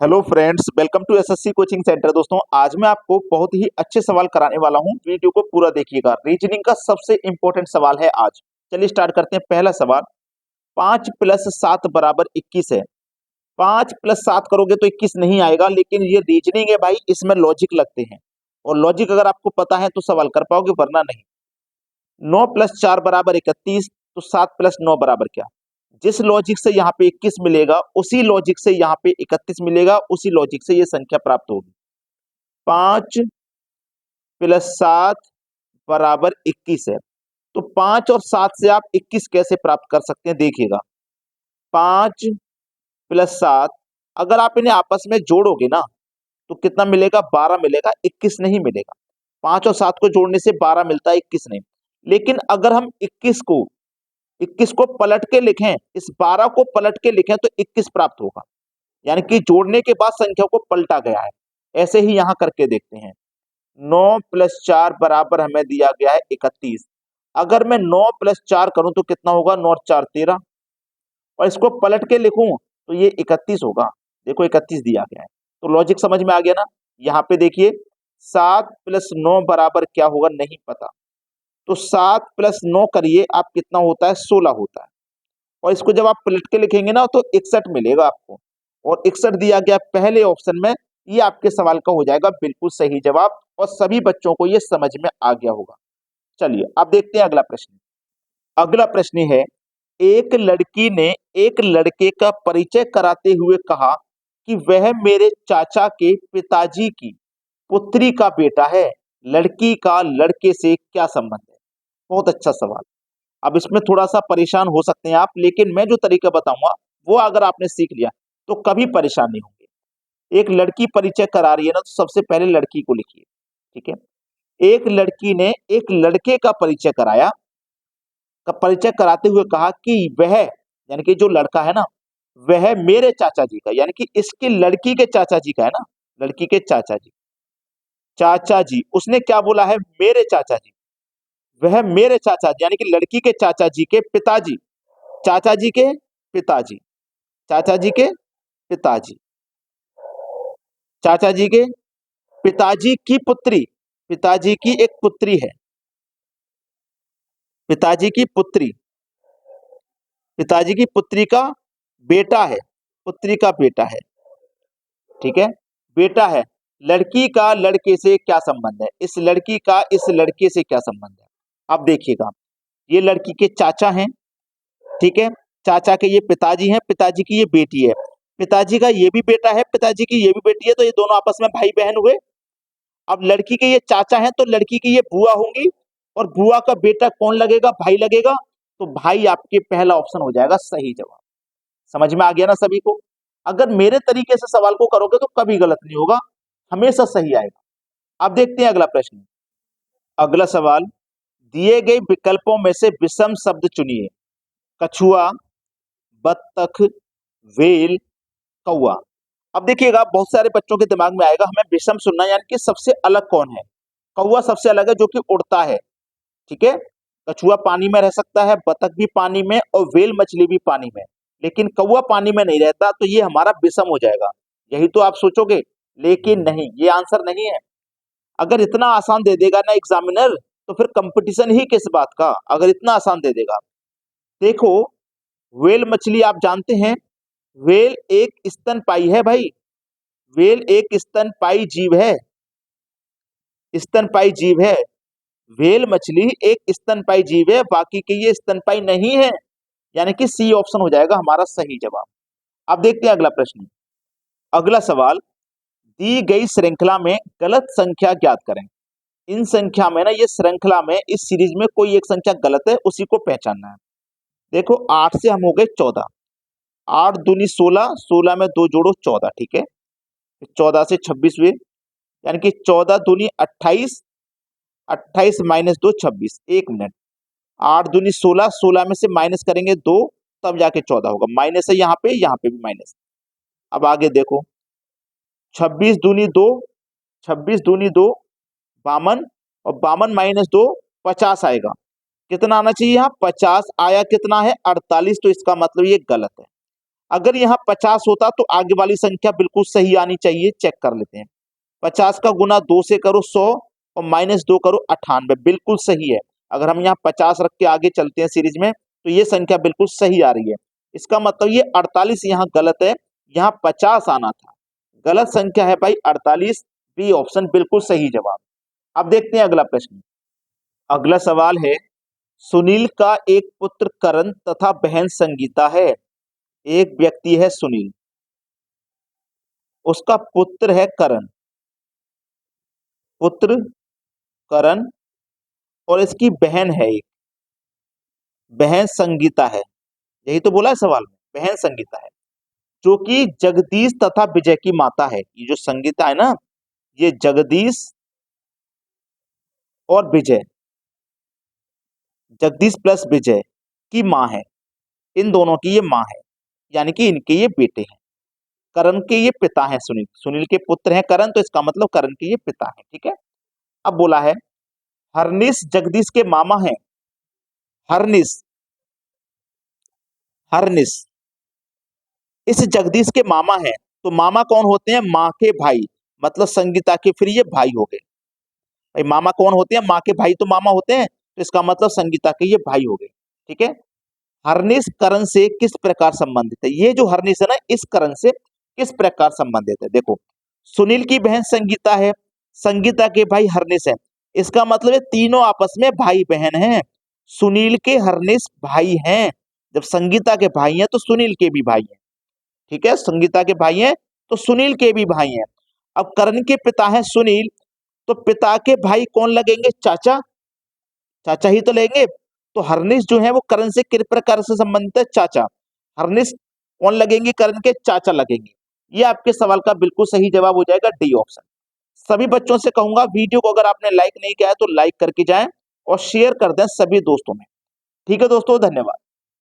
Hello friends, welcome to SSC coaching centre. दोस्तों, आज मैं आपको बहुत ही अच्छे सवाल कराने वाला हूं। वीडियो को पूरा देखिएगा। रीजनिंग का सबसे इंपॉर्टेंट सवाल है आज। चलिए स्टार्ट करते हैं। पहला सवाल, 5 + 7 = 21 है। 5 + 7 करोगे तो 21 नहीं आएगा, लेकिन ये रीजनिंग है भाई, इसमें लॉजिक लगते हैं और लॉजिक अगर आपको पता है तो सवाल कर पाओगे, वरना नहीं। 9 + 4 = 31, तो 7 + 9 बराबर क्या? जिस लॉजिक से यहाँ पे 21 मिलेगा, उसी लॉजिक से यहाँ पे 31 मिलेगा, उसी लॉजिक से ये संख्या प्राप्त होगी। 5 + 7 = 21 है। तो 5 और 7 से आप 21 कैसे प्राप्त कर सकते हैं, देखिएगा। 5 + 7, अगर आप इन्हें आपस में जोड़ोगे ना तो कितना मिलेगा? 12 मिलेगा, 21 नहीं मिलेगा। 5 और 7 को जोड़ने से 12 मिलता है, 21 नहीं। लेकिन अगर हम 21 को पलट के लिखें, इस 12 को पलट के लिखें तो 21 प्राप्त होगा। यानी कि जोड़ने के बाद संख्या को पलटा गया है। ऐसे ही यहां करके देखते हैं। 9 + 4 बराबर हमें दिया गया है 31। अगर मैं 9 + 4 करूं तो कितना होगा? 9 और 4 13, और इसको पलट के लिखूं तो ये 31 होगा। देखो 31 दिया गया है, तो लॉजिक समझ में आ गया ना। यहाँ पे देखिए, 7 + 9 बराबर क्या होगा नहीं पता, तो 7 + 9 करिए आप, कितना होता है? 16 होता है। और इसको जब आप पलट के लिखेंगे ना तो 61 मिलेगा आपको, और 61 दिया गया पहले ऑप्शन में। ये आपके सवाल का हो जाएगा बिल्कुल सही जवाब, और सभी बच्चों को ये समझ में आ गया होगा। चलिए अब देखते हैं अगला प्रश्न। अगला प्रश्न है, एक लड़की ने एक लड़के का परिचय कराते हुए कहा कि वह मेरे चाचा के पिताजी की पुत्री का बेटा है। लड़की का लड़के से क्या संबंध है? बहुत अच्छा सवाल। अब इसमें थोड़ा सा परेशान हो सकते हैं आप, लेकिन मैं जो तरीका बताऊंगा वो अगर आपने सीख लिया तो कभी परेशान नहीं होंगे। एक लड़की परिचय करा रही है ना, तो सबसे पहले लड़की को लिखिए। ठीक है, एक लड़की ने एक लड़के का परिचय कराया, का परिचय कराते हुए कहा कि वह, यानी कि जो लड़का है ना, वह मेरे चाचा जी का, यानी कि इसकी लड़की के चाचा जी का है ना, लड़की के चाचा जी। चाचा जी, उसने क्या बोला है? मेरे चाचा जी। वह मेरे चाचा जी, यानी कि लड़की के चाचा जी के पिताजी, चाचा जी के पिताजी, चाचा जी के पिताजी, चाचा जी के पिताजी की पुत्री, पिताजी की एक पुत्री है, पिताजी की पुत्री, पिताजी की पुत्री का बेटा है, पुत्री का बेटा है। ठीक है, बेटा है। लड़की का लड़के से क्या संबंध है? इस लड़की का इस लड़के से क्या संबंध है? अब देखिएगा, ये लड़की के चाचा हैं। ठीक है, चाचा के ये पिताजी हैं, पिताजी की ये बेटी है, पिताजी का ये भी बेटा है, पिताजी की ये भी बेटी है, तो ये दोनों आपस में भाई बहन हुए। अब लड़की के ये चाचा हैं, तो लड़की की ये बुआ होंगी, और बुआ का बेटा कौन लगेगा? भाई लगेगा। तो भाई आपके पहला ऑप्शन हो जाएगा सही जवाब। समझ में आ गया ना सभी को? अगर मेरे तरीके से सवाल को करोगे तो कभी गलत नहीं होगा, हमेशा सही आएगा। अब देखते हैं अगला प्रश्न। अगला सवाल, दिए गए विकल्पों में से विषम शब्द चुनिए। कछुआ, बत्तख, वेल, कौआ। अब देखिएगा, बहुत सारे बच्चों के दिमाग में आएगा हमें विषम सुनना, यानी कि सबसे अलग कौन है? कौआ सबसे अलग है, जो कि उड़ता है। ठीक है, कछुआ पानी में रह सकता है, बतख भी पानी में, और वेल मछली भी पानी में, लेकिन कौआ पानी में नहीं रहता, तो ये हमारा विषम हो जाएगा। यही तो आप सोचोगे, लेकिन नहीं, ये आंसर नहीं है। अगर इतना आसान दे देगा ना एग्जामिनर, तो फिर कंपटीशन ही किस बात का, अगर इतना आसान दे देगा। देखो, वेल मछली आप जानते हैं, वेल एक स्तनपायी है भाई, वेल एक स्तनपायी जीव है, स्तनपायी जीव है। वेल मछली एक स्तनपायी जीव है, बाकी के ये स्तनपायी नहीं है, यानी कि सी ऑप्शन हो जाएगा हमारा सही जवाब। अब देखते हैं अगला प्रश्न। अगला सवाल, दी गई श्रृंखला में गलत संख्या ज्ञात करें। इन संख्या में ना, ये श्रृंखला में इस सीरीज में कोई एक संख्या गलत है, उसी को पहचानना है। देखो, 8 से हम हो गए 14, 8 दूनी 16, 16 में 2 जोड़ो 14। ठीक है, 14 से 26 हुए, यानी कि 14 दूनी 28, 28 - 2 26। 1 मिनट, 8 दूनी 16, 16 में से माइनस करेंगे 2, तब जाके 14 होगा। माइनस है यहाँ पे भी माइनस। अब आगे देखो, 26 दूनी 2, 26 दूनी 2 52, और 52 - 2 50 आएगा। कितना आना चाहिए यहाँ? 50 आया, कितना है? 48, तो इसका मतलब ये गलत है। अगर यहाँ 50 होता तो आगे वाली संख्या बिल्कुल सही आनी चाहिए, चेक कर लेते हैं। 50 का गुना 2 से करो 100 और -2 करो 98, बिल्कुल सही है। अगर हम यहाँ 50 रख के आगे चलते हैं सीरीज में तो ये संख्या बिल्कुल सही आ रही है। इसका मतलब ये 48 यहाँ गलत है, यहाँ 50 आना था। गलत संख्या है भाई 48, बी ऑप्शन बिल्कुल सही जवाब। अब देखते हैं अगला प्रश्न। अगला सवाल है, सुनील का एक पुत्र करण तथा बहन संगीता है। एक व्यक्ति है सुनील, उसका पुत्र है करण, पुत्र करण, और इसकी बहन है एक, बहन संगीता है। यही तो बोला है सवाल में, बहन संगीता है, जो कि जगदीश तथा विजय की माता है। ये जो संगीता है ना, ये जगदीश और विजय, जगदीश प्लस विजय की माँ है। इन दोनों की ये माँ है, यानी कि इनके ये बेटे हैं। करण के ये पिता हैं सुनील, सुनील के पुत्र हैं करण, तो इसका मतलब करण के ये पिता हैं। ठीक है। अब बोला है हरनिश जगदीश के मामा हैं। हरनिश, हरनिश इस जगदीश के मामा हैं। तो मामा कौन होते हैं? माँ के भाई, मतलब संगीता के फिर ये भाई हो गए। भाई मामा कौन होते हैं? माँ के भाई तो मामा होते हैं, तो इसका मतलब संगीता के ये भाई हो गए। ठीक है। हरनिश करण से किस प्रकार संबंधित है? ये जो हरनिश है ना, इस करण से किस प्रकार संबंधित है? देखो, सुनील की बहन संगीता है, संगीता के भाई हरनिश है, इसका मतलब है तीनों आपस में भाई बहन हैं। सुनील के हरनिश भाई हैं, जब संगीता के भाई हैं तो सुनील के भी भाई हैं। ठीक है, संगीता के भाई हैं तो सुनील के भी भाई हैं। अब करण के पिता हैं सुनील, तो पिता के भाई कौन लगेंगे? चाचा, चाचा ही तो लेंगे। तो हरनिश जो है वो करण से किस प्रकार से संबंधित है? चाचा। हरनिश कौन लगेंगे? करण के चाचा लगेंगे। ये आपके सवाल का बिल्कुल सही जवाब हो जाएगा, डी ऑप्शन। सभी बच्चों से कहूंगा वीडियो को अगर आपने लाइक नहीं किया है तो लाइक करके जाएं और शेयर कर दें सभी दोस्तों में। ठीक है दोस्तों, धन्यवाद।